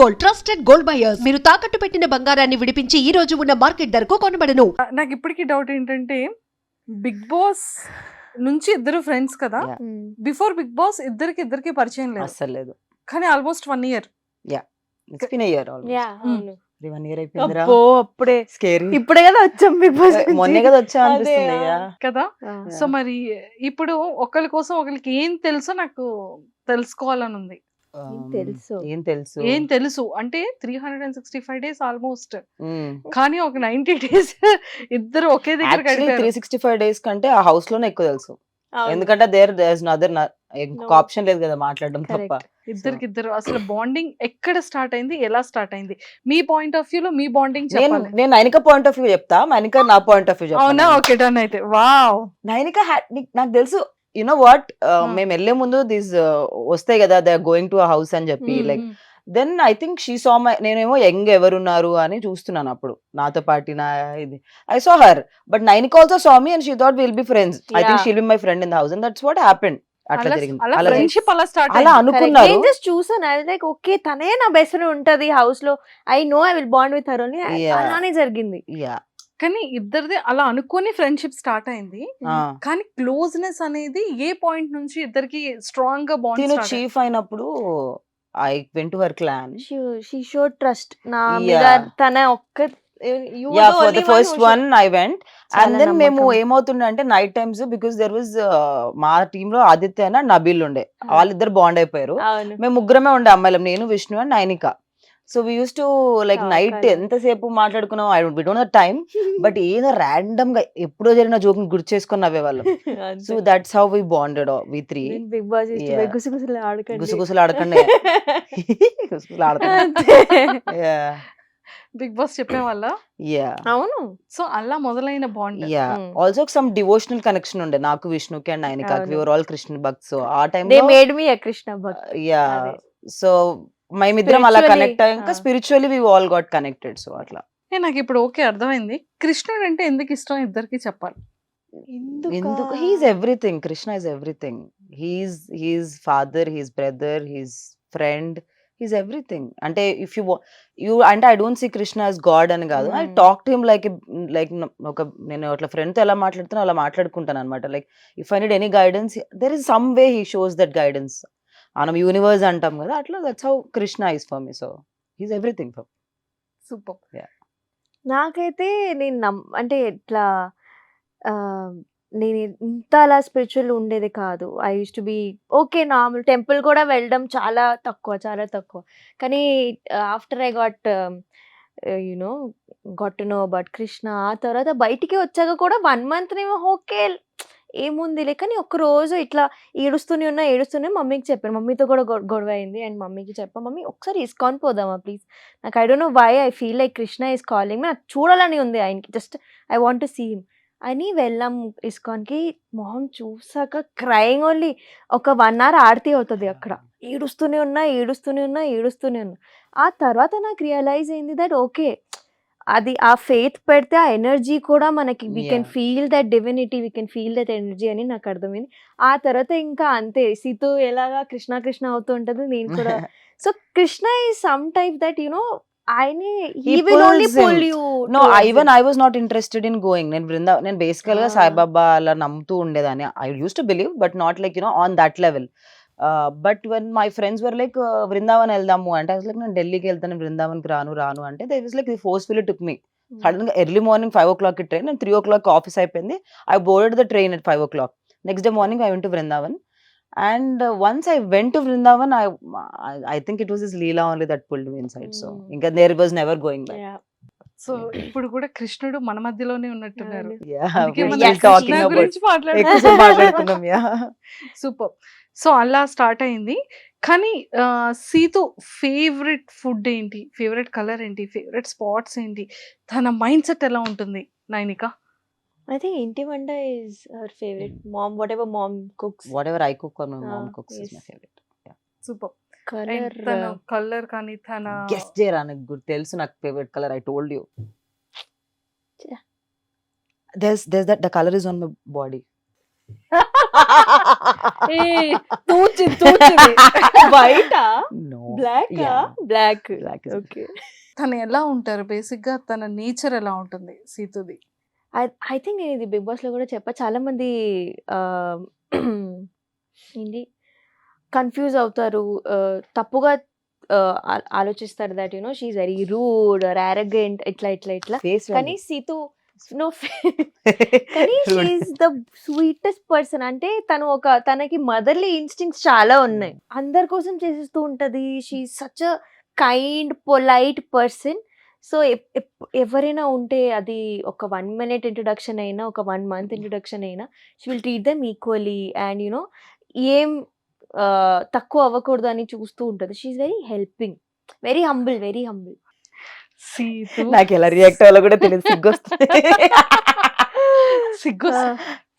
Gold, trusted gold buyers. మీరు తాకట్టు పెట్టిన బంగారాన్ని విడిపించి ఈ రోజు ఉన్న మార్కెట్ ధరకు కొనబడను. నాకు ఇప్పటికీ డౌట్ ఏంటంటే బిగ్ బాస్ నుంచి ఇద్దరు ఫ్రెండ్స్ కదా, Yeah. బిఫోర్ బిగ్ బాస్ ఇద్దరికి పరిచయం లేదు, అస్సలు లేదు. కానీ almost 1 year. It's been year అవును. 1 year అయిపోయిందిరా. అబ్బో అప్పుడే స్కేరీ. ఇప్పుడే కదా వచ్చాం బిగ్ బాస్ మొన్నే కదా వచ్చా అనిపిస్తుంది. అదే, Yeah. కదా. Yeah. సో మరి ఇప్పుడు ఒకరి కోసం ఒకరికి ఏం తెలుసో నాకు తెలుసుకోవాలని ఉంది. తెలుసు. ఏం తెలుసు అంటే 365 days ఆల్మోస్ట్, Mm. కానీ ఒక 90 days ఇద్దరు ఒకే దగ్గర Actually, గడిపారు. 365 days కంటే ఆ హౌస్ లోనే ఎక్కువ తెలుసు. ఎందుకంటే దేర్ అదర్ ఇంకొక ఆప్షన్ లేదు కదా మాట్లాడడం తప్ప. ఇద్దరు అసలు బాండింగ్ ఎక్కడ స్టార్ట్ అయింది, ఎలా స్టార్ట్ అయింది, మీ పాయింట్ ఆఫ్ వ్యూ లో మీ బాండింగ్ నేను చెప్పాలి. నేను నైనిక పాయింట్ ఆఫ్ వ్యూ చెప్తా, మనిక నా పాయింట్ ఆఫ్ వ్యూ అవునా? చెప్తా. ఓకే డన్ అయితే. వావ్. నైనిక నాకు తెలుసు, యునో వాట్, మేము వెళ్లే ముందు దీస్ వస్తాయి కదా, they are going to a house అని చెప్పి, like then I think she saw my, నేనేమో యంగ్ ఎవరున్నారు అని చూస్తున్నాను అప్పుడు నాతో పాటు నా ఇది, I saw her, but Nainika also saw me and she thought will be friends. I think she'll be my friend in the house and that's what happened. అట్లా జరిగింది, అలా ఫ్రెండ్షిప్ అలా స్టార్ట్ అలా అనుకున్నారు. నేను జస్ట్ చూసాను, ఐ లైక్ ఓకే తనే నా బెస్ట్ ఫ్రెండ్ ఉంటది హౌస్ లో, I know I will bond with her only. Yeah. అలానే జరిగింది. యా, కానీ ఇద్దరిది అలా అనుకుని ఫ్రెండ్షిప్ స్టార్ట్ అయింది, కానీ క్లోజ్నెస్ అనేది ఏ పాయింట్ నుంచి ఇద్దరికి స్ట్రాంగ్ గా తిను బాండ్ చీఫ్ అయినప్పుడు I went to her clan. She showed trust నా Yeah. మీద. తన ఒక్క for the first one I went, and then మేము ఏమవుతుండే అంటే night times, because there was మా టీమ్ లో ఆదిత్య అండ్ నబీల్ ఉండే, వాళ్ళిద్దరు బాండ్ అయిపోయారు. అవును. మేము ముగ్గురమే ఉండే అమ్మాయిలం, నేను Vishnu and Nainika. So we use to like Talk night a lot. ఎంతసేపు మాట్లాడుకున్నాం, I don't, we don't know time, but ఏదో ర్యాండమ్ గా ఎప్పుడో జరిగిన జోక్ గుర్తు చేసుకుని నవ్వేవాళ్ళం. So that's how we bonded we three. Bigg Boss Yeah. గుసగుసలు ఆడకండి. గుసగుసలు ఆడకండి. గుసగుసలు ఆడుతున్నాం. బిగ్ బాస్ చెప్పే వాళ్ళ. యా, అవును. సో అలా మొదలైన bond. Yeah. Also some devotional connection ఉండే నాకు, విష్ణుకి అండ్ నైనిక. అవును. We were all Krishna bhakt. So ఆ time they made me a Krishna bhakt. Yeah, అదే. సో మేమిద్దరం అలా Spiritually, కనెక్ట్ అయ్యాక spiritually we all got connected. So అట్లా నాకు ఇప్పుడు ఓకే అర్థమైంది. కృష్ణుడు అంటే ఎందుకు ఇష్టం ఇద్దరికి చెప్పాలి. ఎందుకు, he's everything. Krishna is everything. He's father, he's brother, he's friend, he's everything. అంటే ఇఫ్ యూ అంటే I don't see Krishna as god అని కాదు, I talk to him like ఒక, నేను అట్లా ఫ్రెండ్ తో ఎలా మాట్లాడుతున్నా అలా మాట్లాడుకుంటాను అనమాట. Like if I need any guidance, there is some way he shows that guidance. మనం యూనివర్స్ అంటాం కదా, అట్లా that's how Krishna is for me. So he's everything for. Super. నాకైతే నేను అంటే ఇట్లా నేను ఇంత అలా స్పిరిచువల్ ఉండేది కాదు. I use to be okay normal, temple కూడా వెళ్ళడం చాలా తక్కువ. కానీ after I got to know about Krishna, ఆ తర్వాత బయటికి వచ్చాక కూడా 1 month నేమో ఓకే ఏముందిలే, కానీ ఒక్కరోజు ఇట్లా ఏడుస్తూనే మమ్మీకి చెప్పాను. మమ్మీతో కూడా గొడవ అయింది అండ్ మమ్మీకి చెప్పాను, మమ్మీ ఒకసారి ఇస్కాన్ పోదామా ప్లీజ్, నాకు I don't know why I feel like Krishna is calling, నాకు చూడాలని ఉంది ఆయనకి, just I want to see him అని వెళ్ళాం ఇస్కాన్కి. మొహం చూసాక క్రైయింగ్ ఓన్లీ. ఒక 1 hour ఆరతి అవుతుంది అక్కడ, ఏడుస్తూనే ఉన్నా. ఆ తర్వాత నాకు రియలైజ్ అయింది దట్ ఓకే, అది ఆ ఫెయిత్ పెడితే ఆ ఎనర్జీ కూడా మనకి, we can feel that divinity, we can feel that energy అని నాకు అర్థమైంది. ఆ తర్వాత ఇంకా అంతే, సీతు ఎలాగా కృష్ణ అవుతూ ఉంటది, నేను కూడా. So Krishna is some type that ఆయనే, he will only pull you No, towards even him. I was not interested in going. నేను బేసికల్ గా సాయిబాబా అలా నమ్ముతూ ఉండేదాన్ని. I use to believe but not like on that level. But when my friends were like Vrindavan వెళ్దాము అంటే, like నేను ఢిల్లీకి వెళ్తాను, వృందావన్కి రాను అంటే, they was like forcefully took me. Sudden గా ఎర్లీ మార్నింగ్ 5 o'clock ట్రైన్, నేను 3 o'clock ఆఫీస్ అయిపోయింది. I boarded the train at 5 o'clock. Next day morning I went to Vrindavan. And once I went to Vrindavan, I think it was his Leela only that pulled me inside. So, inka there was never going back. Yeah. So ఇప్పుడు కూడా కృష్ణుడు మన మధ్యలోనే ఉన్నట్టున్నారు. Yeah, అందుకే we're మనం still talking Krishna about. గురించి ఎక్కువసేపు మాట్లాడుతున్నాం. Yeah. సూపర్. సో అలా స్టార్ట్ అయింది. కానీ సీతు ఫేవరెట్ ఫుడ్ ఏంటి, ఫేవరెట్ కలర్ ఏంటి, ఫేవరెట్ స్పాట్స్ ఏంటి, తన మైండ్ సెట్ ఎలా ఉంటుంది నైనిక? I think ఇంటి వంట is her favorite. Mom, whatever mom cooks. Whatever I cook or my mom cooks is yes. my favorite. Super. Color. తన కలర్ కానీ తన Guess చేయరా, నాకు గుర్తు తెలుసు నాకు favourite colour. I told you. Yeah. There's that the color is on my body. బయట No. Black Yeah. Black Black is- okay. తను ఎలా ఉంటారు బేసిక్ గా, తన నేచర్ ఎలా ఉంటుంది సీతుది? ఐ థింక్ నేను ఇది బిగ్ బాస్ లో కూడా చెప్పా, చాలా మంది ఏంటి కన్ఫ్యూజ్ అవుతారు, తప్పుగా ఆలోచిస్తారు that you know she's very rude or arrogant ఇట్లా ఇట్లా ఇట్లా. Face కానీ value. సీతు నో కానీ షీఈస్ ద స్వీటెస్ట్ పర్సన్. అంటే తనకి మదర్లీ ఇన్స్టింక్ట్స్ చాలా ఉన్నాయి, అందరి కోసం చేసేస్తూ ఉంటది. She such a kind polite person. So ఎవరైనా ఉంటే అది ఒక 1 minute ఇంట్రొడక్షన్ అయినా, ఒక 1 month ఇంట్రొడక్షన్ అయినా, she will treat them equally and you know ఏం తక్కువ అవ్వకూడదు అని చూస్తూ ఉంటది. She's very helping, very humble, very humble. సీతు నాకు ఎలా రియాక్ట్ అవ్వాలో కూడా తెలియదు, సిగ్గొస్తుంది. సిగ్గు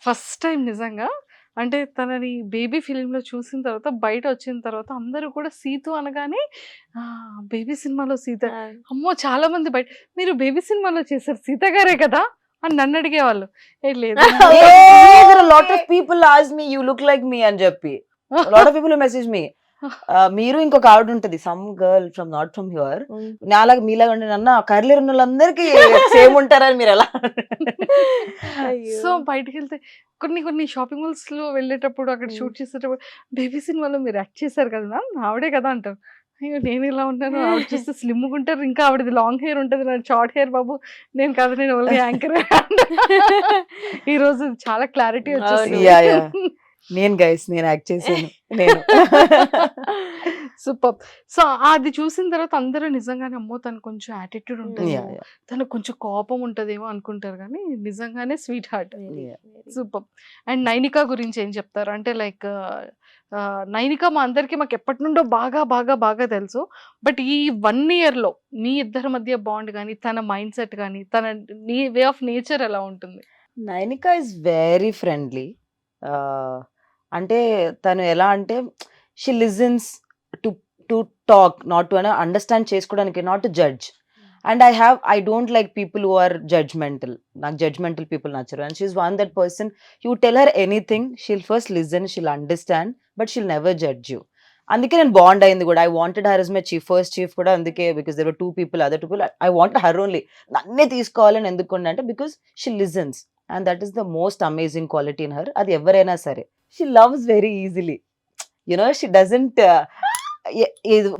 ఫస్ట్ టైం నిజంగా. అంటే తనని బేబీ ఫిలింలో చూసిన తర్వాత, బయట వచ్చిన తర్వాత అందరూ కూడా సీతు అనగానే బేబీ సినిమాలో సీత, అమ్మో చాలా మంది బయట మీరు బేబీ సినిమాలో చేశారు సీత గారే కదా అని నన్ను అడిగేవాళ్ళు. ఏ లేదు lot of people ask me you look like me అని చెప్పి, lot of people message me. మీరు ఇంకొక ఆవిడ ఉంటది, some girl from not from here, నాలాగా మీలాగా ఉండే అన్న కర్లీ ఉన్న వాళ్ళందరికీ సేమ్ ఉంటారని మీరు ఎలా? సో బయటకు వెళ్తే కొన్ని షాపింగ్ మాల్స్ లో వెళ్ళేటప్పుడు, అక్కడ షూట్ చేసేటప్పుడు బేబీ సినిమాలో మీరు యాక్ట్ చేశారు కదా మ్యామ్, ఆవిడే కదా అంటారు. అయ్యో నేను ఇలా ఉంటాను, ఆవిడ చూస్తే స్లిమ్ ఉంటారు, ఇంకా ఆవిడది లాంగ్ హెయిర్ ఉంటుంది, నాకు షార్ట్ హెయిర్ బాబు, నేను కదా, నేను ఓన్లీ యాంకర్. ఈ రోజు చాలా క్లారిటీ వచ్చేసింది. Yeah, yeah. నేను గైస్, నేను యాక్ట్ చేశాను నేను. సూపర్. సో అది చూసిన తర్వాత అందరూ నిజంగానే అమ్మో తను కొంచెం యాటిట్యూడ్ ఉంటుంది, Yeah, yeah. తనకు కొంచెం కోపం ఉంటదేమో అనుకుంటారు, కానీ నిజంగానే sweet heart. Yeah. Super. And Nainika గురించి ఏం చెప్తారు? అంటే లైక్ నైనికా మా అందరికి మాకు ఎప్పటి నుండో బాగా బాగా బాగా తెలుసు, బట్ ఈ 1 year లో మీ ఇద్దరి మధ్య బాండ్ కానీ, తన మైండ్ సెట్ కానీ, తన వే ఆఫ్ నేచర్ ఎలా ఉంటుంది? Nainika is very friendly. అంటే తను ఎలా అంటే she listens to talk, not to understand చేసుకోవడానికి, not to judge. And I don't like people who are judgmental. నాకు జడ్జ్మెంటల్ పీపుల్ నచ్చరు. And she's one that person, you tell her anything, she'll first listen, she'll understand, but she'll never judge you. అందుకే నేను bond అయింది కూడా. I wanted her is my first chief కూడా అందుకే, because there were 2 people, other 2 people. I wanted her only. నన్నే తీసుకోవాలని ఎందుకు అంటే, because she listens and that is the most amazing quality in her. అది ఎవరైనా సరే, she loves very easily, you know she doesn't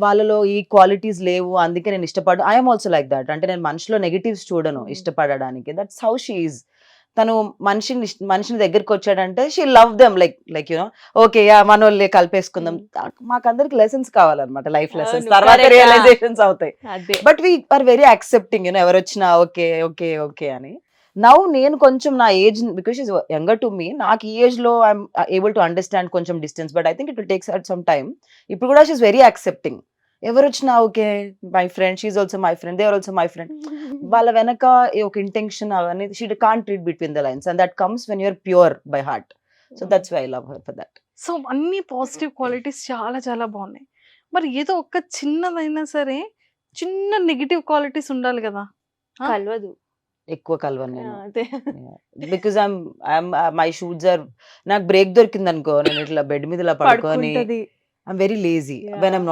వాళ్ళలో ఈ క్వాలిటీస్ లేవు అందుకే నేను ఇష్టపడు. I'm also like that. అంటే నేను మనిషిలో నెగటివ్స్ చూడను ఇష్టపడడానికి. That's how she is. తను మనిషిని దగ్గరికి వచ్చాడంటే she love them like you know okay మన వాళ్ళే కలిపేసుకుందాం. మాకందరికి లెసన్స్ కావాలన్నమాట, లైఫ్ లెసన్స్, తర్వాత correct. రియలైజేషన్స్ అవుతాయి. అదే but we are very accepting, you know ఎవరు వచ్చినా ఓకే ఓకే ఓకే అని. నౌ నేను కొంచెం నా age, because is younger to me, నాకు ఈ ఏజ్ లో ఐఎమ్ ఏబుల్ టు అండర్స్టాండ్ కొంచెం distance, but I think it will takes at some time. ఇప్పుడు కూడా షీఈ్ వెరీ యాక్సెప్టింగ్. ఎవరు వచ్చినా okay my friend, she's also my friend, they are also my friend. వాళ్ళ వెనక ఒక ఇంటెన్షన్ అవన్నీ she can't read between the lines, and that comes when you're pure by heart. So that's why I love her for that. So అన్ని positive qualities చాలా చాలా బాగున్నాయి. మరి ఏదో ఒక చిన్నదైనా సరే చిన్న నెగిటివ్ క్వాలిటీస్ ఉండాలి కదా? కలవదు, ఎక్కువ కలవను నేను. అదే because I'm my shoots are, నాకు బ్రేక్ దొరికింది అనుకో, నేను ఇట్లా బెడ్ మీద ఇలా పడుకొని పడుకుంటది. I'm very lazy when I'm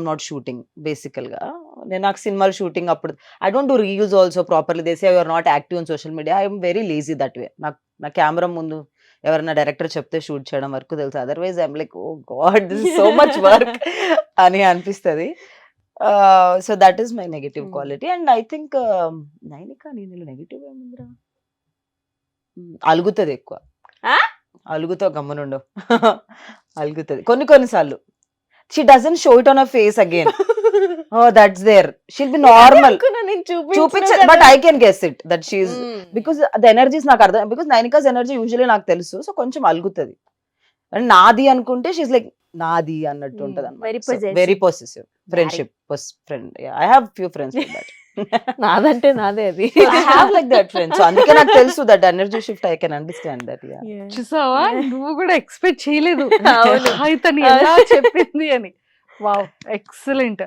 not shooting. Basically గా నాకు సినిమాలు షూటింగ్ అప్పుడు I don't do reels also properly. They say you are not active on social media. I'm very lazy that way. నాకు నా కెమెరా ముందు ఎవరైనా డైరెక్టర్ చెప్తే shoot చేయడం వరకు తెలుసు. Otherwise I'm like oh god this is so much work అని అనిపిస్తుంది. So that is my negative quality. And I think Nainika నేను నెగటివ్ ఏముందిరా, అలుగుతుంది ఎక్కువ. అలుగుతావు గమ్మనుండవు. అలుగుతుంది కొన్నిసార్లు. She doesn't show it on her face again. Oh, that's there. She'll be normal. చూపించ but I can guess it that she's, because the energies నాకు అర్థం. బికాస్ నైనికాస్ ఎనర్జీ యూజువల్లీ నాకు తెలుసు. సో కొంచెం అలుగుతుంది. అండ్ నాది అనుకుంటే షీఈ్ లైక్ నాది అన్నట్టు ఉంటది అన్నమాట. Very possessive. Friendship friend. I have few friends like that. నాదంటే నాదే అది. I have like that friends. So అందుకే నాకు తెలుసు that energy shift. I can understand that. చూసావా, నువ్వు కూడా ఎక్స్పెక్ట్ చేయలేదు అవును. తను ఎలా చెప్పింది అని. Wow, excellent.